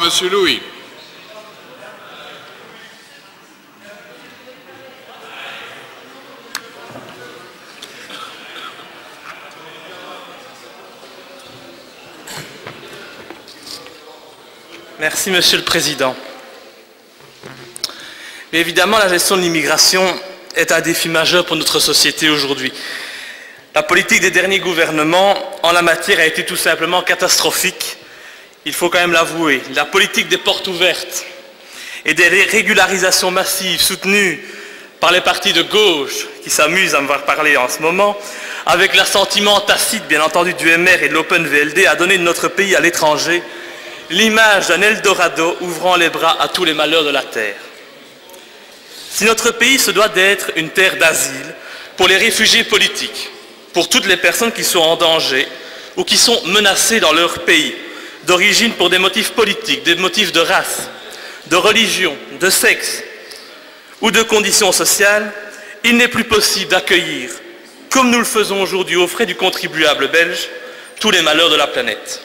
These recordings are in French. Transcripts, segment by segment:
Monsieur Louis. Merci, Monsieur le Président. Mais évidemment, la gestion de l'immigration est un défi majeur pour notre société aujourd'hui. La politique des derniers gouvernements en la matière a été tout simplement catastrophique. Il faut quand même l'avouer. La politique des portes ouvertes et des régularisations massives soutenues par les partis de gauche qui s'amusent à me voir parler en ce moment, avec l'assentiment tacite, bien entendu, du MR et de l'Open VLD, a donné de notre pays à l'étranger l'image d'un Eldorado ouvrant les bras à tous les malheurs de la terre. Si notre pays se doit d'être une terre d'asile pour les réfugiés politiques, pour toutes les personnes qui sont en danger ou qui sont menacées dans leur pays, d'origine pour des motifs politiques, des motifs de race, de religion, de sexe ou de conditions sociales, il n'est plus possible d'accueillir, comme nous le faisons aujourd'hui aux frais du contribuable belge, tous les malheurs de la planète.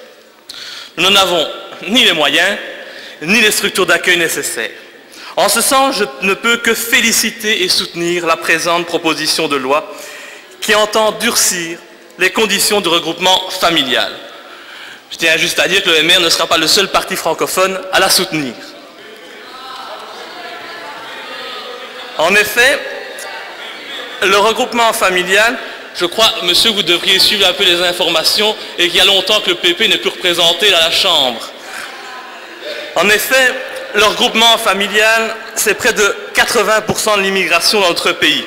Nous n'en avons ni les moyens, ni les structures d'accueil nécessaires. En ce sens, je ne peux que féliciter et soutenir la présente proposition de loi qui entend durcir les conditions du regroupement familial. Je tiens juste à dire que le MR ne sera pas le seul parti francophone à la soutenir. En effet, le regroupement familial, je crois, monsieur, vous devriez suivre un peu les informations et qu'il y a longtemps que le PP n'est plus représenté à la Chambre. En effet, le regroupement familial, c'est près de 80% de l'immigration dans notre pays.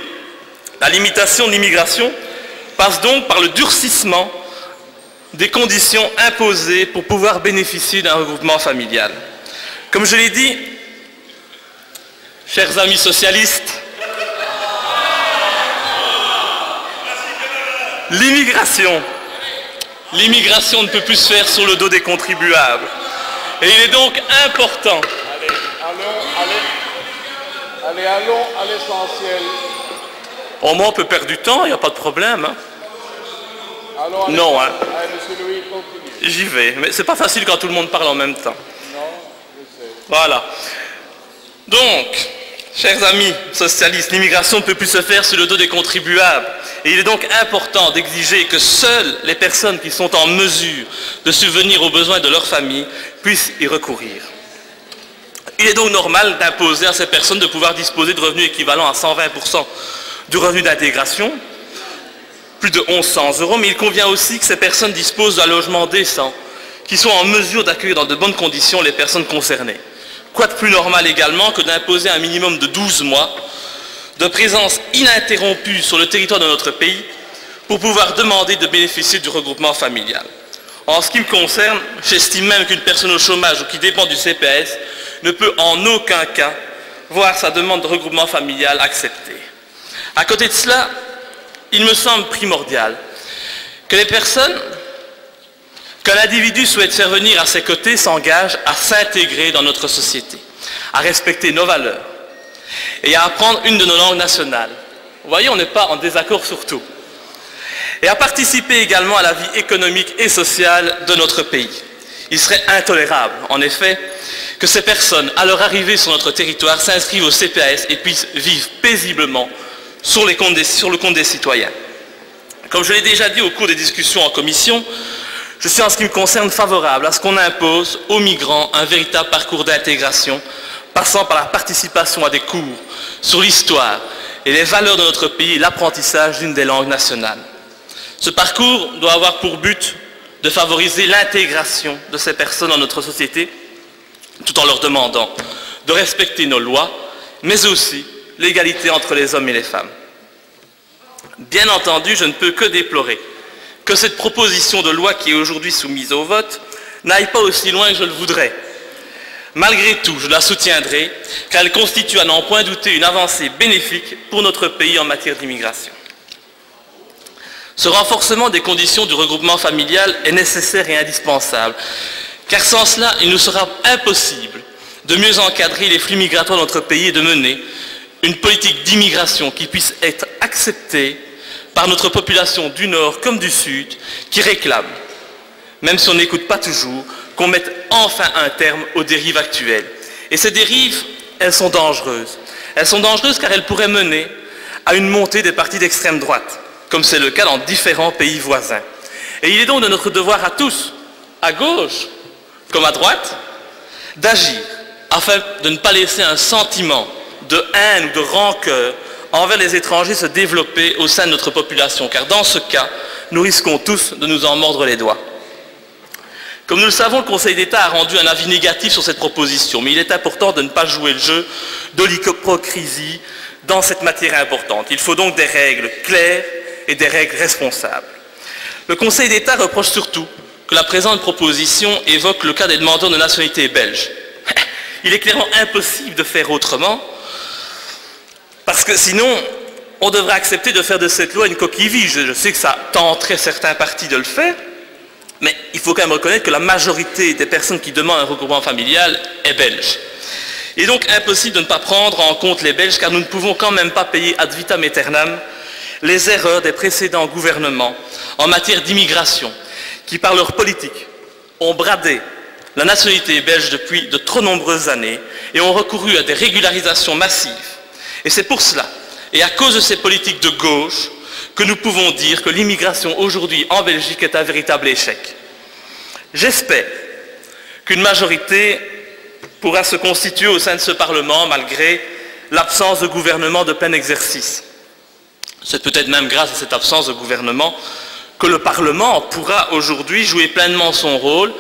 La limitation de l'immigration passe donc par le durcissement des conditions imposées pour pouvoir bénéficier d'un regroupement familial. Comme je l'ai dit, chers amis socialistes, l'immigration ne peut plus se faire sur le dos des contribuables. Et il est donc important. Allons à l'essentiel. Au moins on peut perdre du temps, il n'y a pas de problème. Hein. Non, hein. Monsieur Louis, continue. J'y vais. Mais c'est pas facile quand tout le monde parle en même temps. Non, je sais. Voilà. Donc, chers amis socialistes, l'immigration ne peut plus se faire sur le dos des contribuables. Et il est donc important d'exiger que seules les personnes qui sont en mesure de subvenir aux besoins de leur famille puissent y recourir. Il est donc normal d'imposer à ces personnes de pouvoir disposer de revenus équivalents à 120% du revenu d'intégration, plus de 1100 €, mais il convient aussi que ces personnes disposent d'un logement décent, qui sont en mesure d'accueillir dans de bonnes conditions les personnes concernées. Quoi de plus normal également que d'imposer un minimum de 12 mois de présence ininterrompue sur le territoire de notre pays pour pouvoir demander de bénéficier du regroupement familial. En ce qui me concerne, j'estime même qu'une personne au chômage ou qui dépend du CPS ne peut en aucun cas voir sa demande de regroupement familial acceptée. À côté de cela, il me semble primordial que les personnes qu'un individu souhaite faire venir à ses côtés s'engagent à s'intégrer dans notre société, à respecter nos valeurs et à apprendre une de nos langues nationales. Vous voyez, on n'est pas en désaccord sur tout. Et à participer également à la vie économique et sociale de notre pays. Il serait intolérable, en effet, que ces personnes, à leur arrivée sur notre territoire, s'inscrivent au CPAS et puissent vivre paisiblement sur le compte des citoyens. Comme je l'ai déjà dit au cours des discussions en commission, je suis en ce qui me concerne favorable à ce qu'on impose aux migrants un véritable parcours d'intégration, passant par la participation à des cours sur l'histoire et les valeurs de notre pays et l'apprentissage d'une des langues nationales. Ce parcours doit avoir pour but de favoriser l'intégration de ces personnes dans notre société, tout en leur demandant de respecter nos lois, mais aussi l'égalité entre les hommes et les femmes. Bien entendu, je ne peux que déplorer que cette proposition de loi qui est aujourd'hui soumise au vote n'aille pas aussi loin que je le voudrais. Malgré tout, je la soutiendrai, car elle constitue à n'en point douter une avancée bénéfique pour notre pays en matière d'immigration. Ce renforcement des conditions du regroupement familial est nécessaire et indispensable, car sans cela, il nous sera impossible de mieux encadrer les flux migratoires de notre pays et de mener une politique d'immigration qui puisse être acceptée par notre population du Nord comme du Sud, qui réclame, même si on n'écoute pas toujours, qu'on mette enfin un terme aux dérives actuelles. Et ces dérives, elles sont dangereuses. Elles sont dangereuses car elles pourraient mener à une montée des partis d'extrême droite, comme c'est le cas dans différents pays voisins. Et il est donc de notre devoir à tous, à gauche comme à droite, d'agir afin de ne pas laisser un sentiment de haine ou de rancœur envers les étrangers se développer au sein de notre population, car dans ce cas, nous risquons tous de nous en mordre les doigts. Comme nous le savons, le Conseil d'État a rendu un avis négatif sur cette proposition, mais il est important de ne pas jouer le jeu de l'hypocrisie dans cette matière importante. Il faut donc des règles claires et des règles responsables. Le Conseil d'État reproche surtout que la présente proposition évoque le cas des demandeurs de nationalité belge. Il est clairement impossible de faire autrement, parce que sinon, on devrait accepter de faire de cette loi une coquille vide. Je sais que ça tenterait certains partis de le faire, mais il faut quand même reconnaître que la majorité des personnes qui demandent un regroupement familial est belge. Il est donc impossible de ne pas prendre en compte les Belges, car nous ne pouvons quand même pas payer ad vitam aeternam les erreurs des précédents gouvernements en matière d'immigration, qui par leur politique ont bradé la nationalité belge depuis de trop nombreuses années et ont recouru à des régularisations massives. Et c'est pour cela, et à cause de ces politiques de gauche, que nous pouvons dire que l'immigration aujourd'hui en Belgique est un véritable échec. J'espère qu'une majorité pourra se constituer au sein de ce Parlement malgré l'absence de gouvernement de plein exercice. C'est peut-être même grâce à cette absence de gouvernement que le Parlement pourra aujourd'hui jouer pleinement son rôle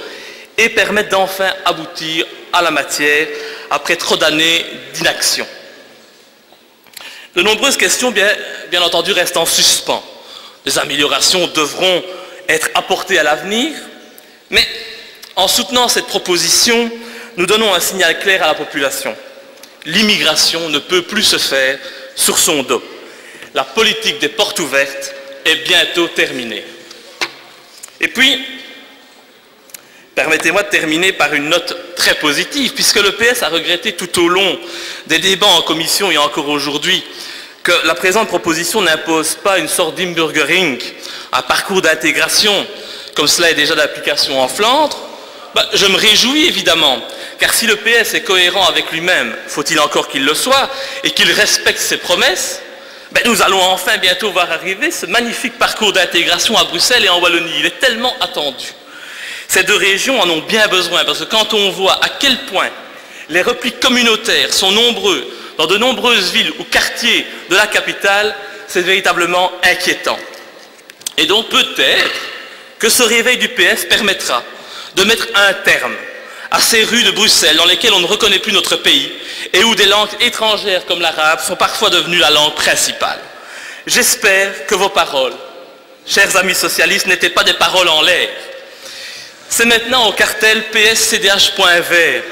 et permettre d'enfin aboutir à la matière après trop d'années d'inaction. De nombreuses questions, bien entendu, restent en suspens. Des améliorations devront être apportées à l'avenir, mais en soutenant cette proposition, nous donnons un signal clair à la population. L'immigration ne peut plus se faire sur son dos. La politique des portes ouvertes est bientôt terminée. Et puis, permettez-moi de terminer par une note très positive, puisque le PS a regretté tout au long des débats en commission et encore aujourd'hui que la présente proposition n'impose pas une sorte d'Imburgering, un parcours d'intégration, comme cela est déjà d'application en Flandre. Je me réjouis évidemment, car si le PS est cohérent avec lui-même, faut-il encore qu'il le soit, et qu'il respecte ses promesses, nous allons enfin bientôt voir arriver ce magnifique parcours d'intégration à Bruxelles et en Wallonie. Il est tellement attendu. Ces deux régions en ont bien besoin, parce que quand on voit à quel point les replis communautaires sont nombreux dans de nombreuses villes ou quartiers de la capitale, c'est véritablement inquiétant. Et donc peut-être que ce réveil du PS permettra de mettre un terme à ces rues de Bruxelles dans lesquelles on ne reconnaît plus notre pays et où des langues étrangères comme l'arabe sont parfois devenues la langue principale. J'espère que vos paroles, chers amis socialistes, n'étaient pas des paroles en l'air. C'est maintenant au cartel PS-CDH.vert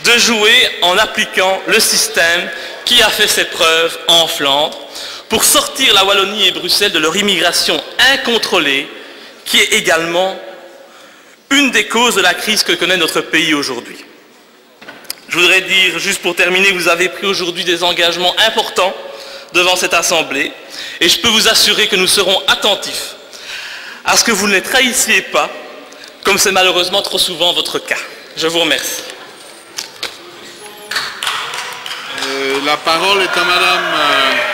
de jouer en appliquant le système qui a fait ses preuves en Flandre pour sortir la Wallonie et Bruxelles de leur immigration incontrôlée, qui est également une des causes de la crise que connaît notre pays aujourd'hui. Je voudrais dire, juste pour terminer, vous avez pris aujourd'hui des engagements importants devant cette Assemblée, et je peux vous assurer que nous serons attentifs à ce que vous ne les trahissiez pas, comme c'est malheureusement trop souvent votre cas. Je vous remercie. La parole est à Madame